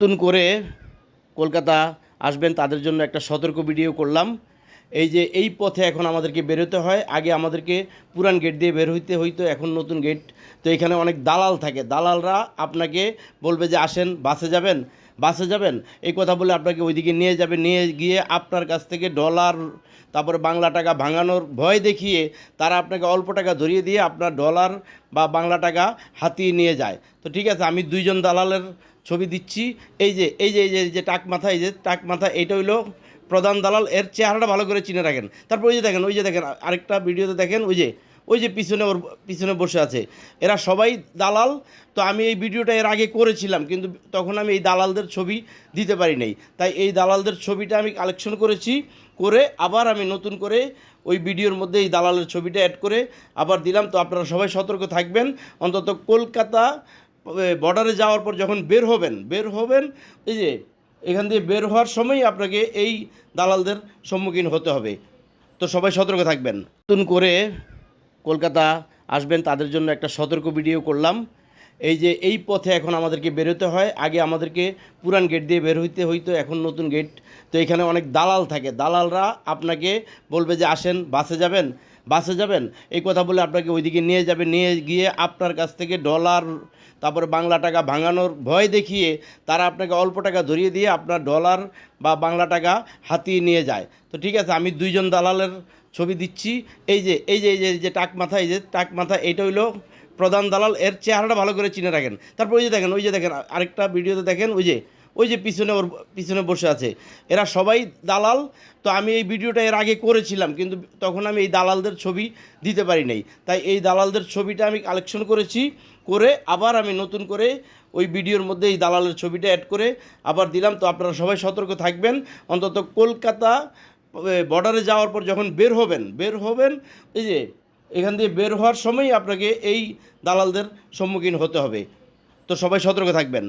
নতুন করে কলকাতা আসবেন তাদের জন্য একটা সতর্ক ভিডিও করলাম। এই যে এই পথে এখন আমাদেরকে বেরোতে হয়, আগে আমাদেরকে পুরান গেট দিয়ে বের হইতে হইতো, এখন নতুন গেট। তো এখানে অনেক দালাল থাকে, দালালরা আপনাকে বলবে যে আসেন বাসে যাবেন, বাসে যাবেন, এই কথা বলে আপনাকে ওইদিকে নিয়ে যাবে, নিয়ে গিয়ে আপনার কাছ থেকে ডলার তারপরে বাংলা টাকা ভাঙানোর ভয় দেখিয়ে তারা আপনাকে অল্প টাকা ধরিয়ে দিয়ে আপনার ডলার বা বাংলা টাকা হাতিয়ে নিয়ে যায়। তো ঠিক আছে, আমি দুইজন দালালের ছবি দিচ্ছি। এই যে টাক মাথা, এই যে টাক মাথা, এইটা হইলো প্রধান দালাল। এর চেহারাটা ভালো করে চিনে রাখেন। তারপর ওই যে দেখেন আরেকটা ভিডিওতে দেখেন, ওই যে পিছনে ওর পিছনে বসে আছে, এরা সবাই দালাল। তো আমি এই ভিডিওটা এর আগে করেছিলাম, কিন্তু তখন আমি এই দালালদের ছবি দিতে পারি নাই, তাই এই দালালদের ছবিটা আমি কালেকশন করেছি, করে আবার আমি নতুন করে ওই ভিডিওর মধ্যে এই দালালের ছবিটা অ্যাড করে আবার দিলাম। তো আপনারা সবাই সতর্ক থাকবেন। অন্তত কলকাতা বর্ডারে যাওয়ার পর যখন বের হবেন এই যে এখান দিয়ে বের হওয়ার সময় আপনাকে এই দালালদের সম্মুখীন হতে হবে। তো সবাই সতর্ক থাকবেন। নতুন করে কলকাতা আসবেন তাদের জন্য একটা সতর্ক ভিডিও করলাম। এই যে এই পথে এখন আমাদেরকে বেরোতে হয়, আগে আমাদেরকে পুরান গেট দিয়ে বের হইতে হইতো, এখন নতুন গেট। তো এখানে অনেক দালাল থাকে, দালালরা আপনাকে বলবে যে আসেন বাসে যাবেন, বাসে যাবেন, এই কথা বলে আপনাকে ওইদিকে নিয়ে যাবে, নিয়ে গিয়ে আপনার কাছ থেকে ডলার তারপরে বাংলা টাকা ভাঙানোর ভয় দেখিয়ে তারা আপনাকে অল্প টাকা ধরিয়ে দিয়ে আপনার ডলার বা বাংলা টাকা হাতিয়ে নিয়ে যায়। তো ঠিক আছে, আমি দুইজন দালালের ছবি দিচ্ছি। এই যে টাক মাথা, এই যে টাক মাথা, এইটা হইলো প্রধান দালাল। এর চেহারাটা ভালো করে চিনে রাখেন। তারপর ওই যে দেখেন আরেকটা ভিডিওতে দেখেন, ওই যে পিছনে ওর পিছনে বসে আছে, এরা সবাই দালাল। তো আমি এই ভিডিওটা এর আগে করেছিলাম, কিন্তু তখন আমি এই দালালদের ছবি দিতে পারি নাই, তাই এই দালালদের ছবিটা আমি কালেকশন করেছি, করে আবার আমি নতুন করে ওই ভিডিওর মধ্যে এই দালালের ছবিটা অ্যাড করে আবার দিলাম। তো আপনারা সবাই সতর্ক থাকবেন। অন্তত কলকাতা বর্ডারে যাওয়ার পর যখন বের হবেন এই যে এখান দিয়ে বের হওয়ার সময় আপনাকে এই দালালদের সম্মুখীন হতে হবে। তো সবাই সতর্ক থাকবেন।